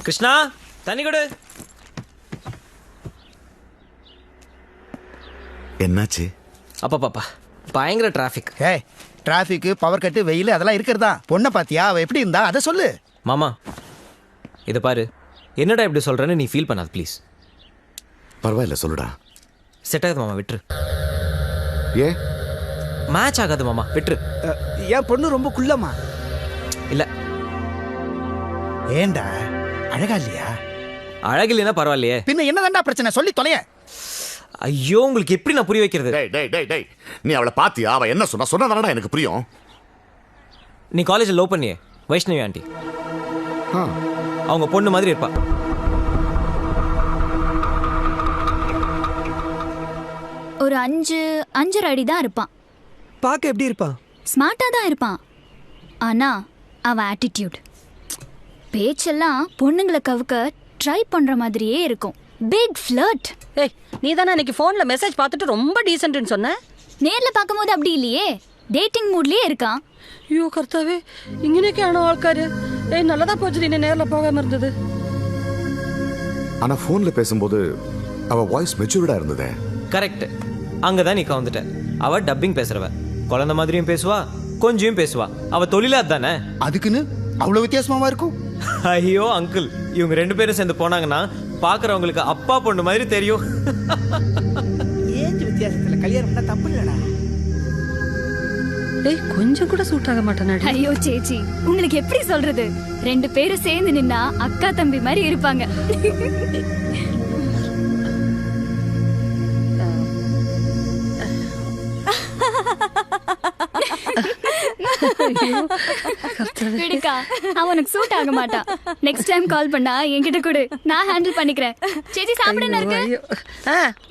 கிருஷ்ணா தண்ணி கொடு. என்னாச்சு? அப்பா பயங்கர டிராஃபிக். ஏய், டிராஃபிக், பவர் கட்டு, வெயில் அதெல்லாம் இருக்கிறதா? பொண்ணை பாத்தியா? அவ எப்படி இருந்தா அதை சொல்லு. மாமா இதை பாரு, என்னடா இப்படி சொல்றேன்னு நீ ஃபீல் பண்ணாது ப்ளீஸ். பரவாயில்ல, சொல்லுடா. செட் ஆகுது மாமா, விட்டுரு. ஏன் மேட்ச் ஆகாது மாமா, விட்டுரு. என் பொண்ணு ரொம்ப குள்ளமா. இல்ல ஏண்டா அழகா இல்லையா? அழகில்லைன்னா பரவாயில்லையே. பின்ன என்னதான்டா பிரச்சனை? சொல்லி தொலைய. ஐயோ, உங்களுக்கு எப்படி நான் புரிய வைக்கிறது? டேய், நீ அவளை பாத்தியா? அவ என்ன சொன்னதானடா எனக்கு புரியும். நீ காலேஜில் லவ் பண்ணியே வைஷ்ணவி ஆண்டி, அவங்க பொண்ணு மாதிரி இருப்பா. ஒரு 5.5 அடி தான் இருப்பான். பார்க்க எப்படி இருப்பான்? ஸ்மார்ட்டா தான் இருப்பான். ஆனா அவன் ஆட்டிடியூட், பேச்செல்லாம் பொண்ணுங்களை கவுக்க ட்ரை பண்ற மாதிரியே இருக்கும். Big flirt. ஏய், நீ தானே அன்னைக்கு ஃபோன்ல மெசேஜ் பார்த்துட்டு ரொம்ப டீசென்ட்னு சொன்ன. நேர்ல பார்க்கும்போது அப்படி இல்லையே, டேட்டிங் மூட்லயே இருக்கான். ஐயோ கர்த்தாவே, இங்கனேக்கான ஆൾക്കാര്. ஏய், நல்லதா போச்சு நீ நேர்ல போகாம இருந்தது. ஆனா போன்ல பேசும்போது அவ வாய்ஸ் மெச்சூர்டா இருந்ததே. கரெக்ட், அங்கதான் நீ கவுந்துட்ட. அவ டப்பிங் பேசுறவ, குழந்தை மாதிரியும் பேசுவா, கொஞ்சம் பேசுவா. அவ தொழிலா தானே, அதுக்குன்னு அவ்வளவு வித்தியாசமாவா இருக்கும்? ஐயோ அங்கிள், இவங்க 2 பேரும் சேர்ந்து போனாங்கன்னா பாக்குறவங்களுக்கு அப்பா பொண்ணு மாதிரி தெரியும். ஏஜ் வித்தியாசத்துல கல்யாணம் பண்ணா தப்பு இல்லடா. ஏய், கொஞ்சம் கூட சூட் ஆக மாட்டானே. ஐயோ சேச்சி, உங்களுக்கு எப்படி சொல்றது? 2 பேரும் சேர்ந்து நின்னா அக்கா தம்பி மாதிரி இருப்பாங்க. விடுக்கா, அவனுக்கு சூட் ஆக மாட்டான். நெக்ஸ்ட் டைம் கால் பண்ணா என்கிட்ட கொடு, நான் ஹேண்டில் பண்ணிக்கிறேன். சேச்சி சாப்பிட என்ன இருக்கு?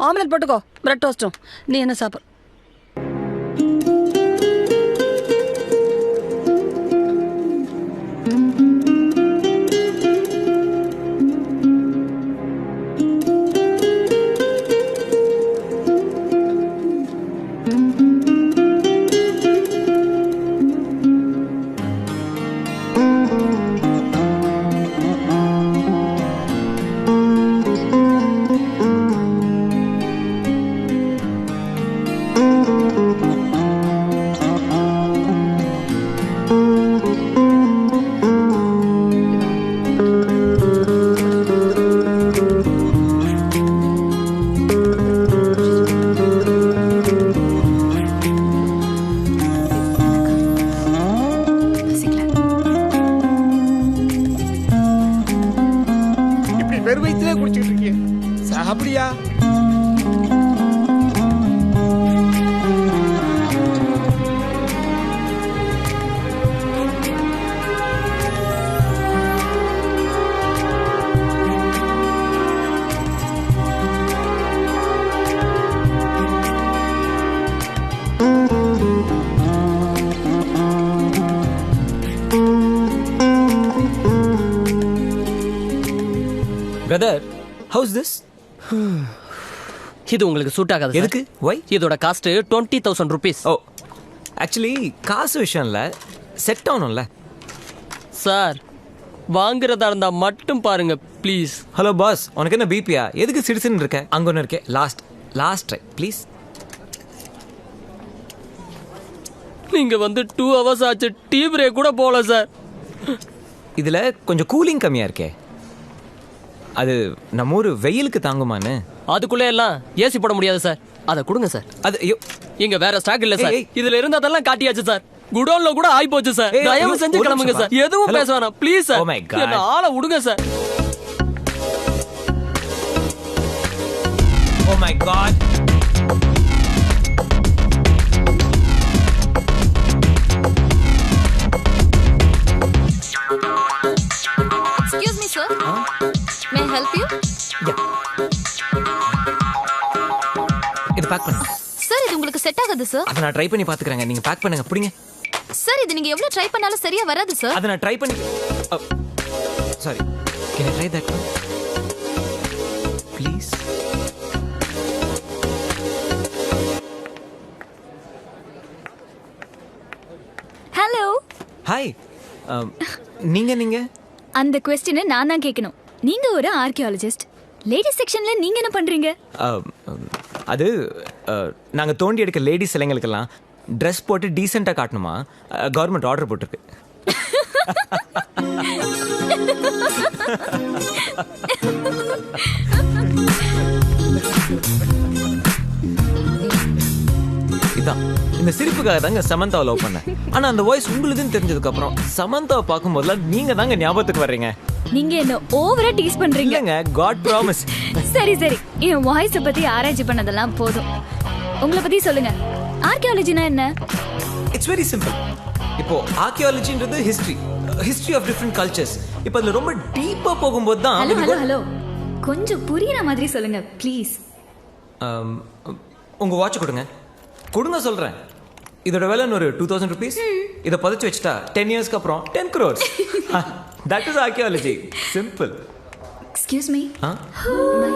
ஆம்லெட் போட்டுக்கோ, பிரெட் டோஸ்டும். நீ என்ன சாப்பிடு? வெறுவயிலே குடிச்சிட்டு இருக்கீங்க, சாப்பிடியா? Brother, house this? இது உங்களுக்கு சூட் ஆகாது. எதுக்கு? வை? இதோட காஸ்ட் 20,000 rupees. ஓ, ஆக்சுவலி காசு விஷயம் இல்லை, செட் ஆகணும்ல சார். வாங்குறதா இருந்தா மட்டும் பாருங்க ப்ளீஸ். ஹலோ பாஸ், உனக்கு என்ன பிபியா? எதுக்கு சிடிசன் இருக்க? அங்க ஒன்று இருக்கே, லாஸ்ட் ட்ரை ப்ளீஸ். நீங்க வந்து 2 hours ஆச்சு, டீ பிரேக் கூட போல சார். இதுல கொஞ்சம் கூலிங் கம்மியா இருக்கே, அது நம்ம ஊர் வெயிலுக்கு தாங்குமான்னு. அதுக்குள்ளே எல்லாம் ஏசி போட முடியாது சார், அதை கொடுங்க சார். அது ஐயோ, இங்க வேற ஸ்டாக் இல்ல சார். ஏய். இதுல இருந்ததெல்லாம் காட்டியாச்சு சார். குடோன்ல கூட ஆயி போச்சு சார். ஏய், தயவு செஞ்சு ஒரு கிளம்புங்க நிமிஷம் சார். எதுவும் Hello. பேச வேணாம் please sir. Oh my God. என்ன ஆளை விடுங்க சார். Oh my God. Excuse me sir, may I help you? இது பேக் பண்ணுங்க சார். இது உங்களுக்கு செட் ஆகாது சார். அதை நான் ட்ரை பண்ணி பாத்துக்கறேங்க, நீங்க பேக் பண்ணுங்க. பிடிங்க சார், இது நீங்க எவ்வளவு ட்ரை பண்ணாலும் சரியா வராது சார். அதை நான் ட்ரை பண்ணி. Sorry, can I try that please? Hello. Hi, நீங்க அந்த கொஸ்டினை நான் தான் கேட்கணும். நீங்க ஒரு ஆர்கியாலஜிஸ்ட், லேடிஸ் செக்ஷன்ல நீங்க என்ன பண்றீங்க? அது நாங்கள் தோண்டி எடுக்க லேடிஸ் சிலைங்களுக்கெல்லாம் ட்ரெஸ் போட்டு டீசெண்டாக காட்டணுமா, கவர்மெண்ட் ஆர்டர் போட்டிருக்கு. இதான் இந்த சிரிப்புக்காக தாங்க சமந்தாவை லவ் பண்ணேன். ஆனா அந்த வாய்ஸ் உங்களுதுன்னு தெரிஞ்சதுக்கு அப்புறம் சமந்தாவை பார்க்கும்போதெல்லாம் நீங்க தாங்க ஞாபகத்துக்கு வர்றீங்க. நீங்க என்ன ஓவரா டீஸ் பண்றீங்க. இல்லங்க, காட் ப்ராமிஸ். சரி சரி, என் வாய்ஸ பத்தி ஆராய்ச்சி பண்ணதெல்லாம் போதும். உங்களை பத்தி சொல்லுங்க. ஆர்கியாலஜினா என்ன? It's very simple. இப்போ ஆர்கியாலஜின்றது ஹிஸ்டரி ஆஃப் டிஃப்ரெண்ட் கல்ச்சர்ஸ். இப்போ அதுல ரொம்ப டீப்பா போகும்போது தான். ஹலோ ஹலோ ஹலோ, கொஞ்சம் புரியுற மாதிரி சொல்லுங்க ப்ளீஸ். உங்க வாட்ச் கொடுங்க சொல்றேன். இதோட விலை ஒரு 2000 rupees. இதை பதிச்சு வச்சுட்டா 10 yearsக்கு அப்புறம் 10 crores. That is archaeology. Simple. Excuse me. Huh? My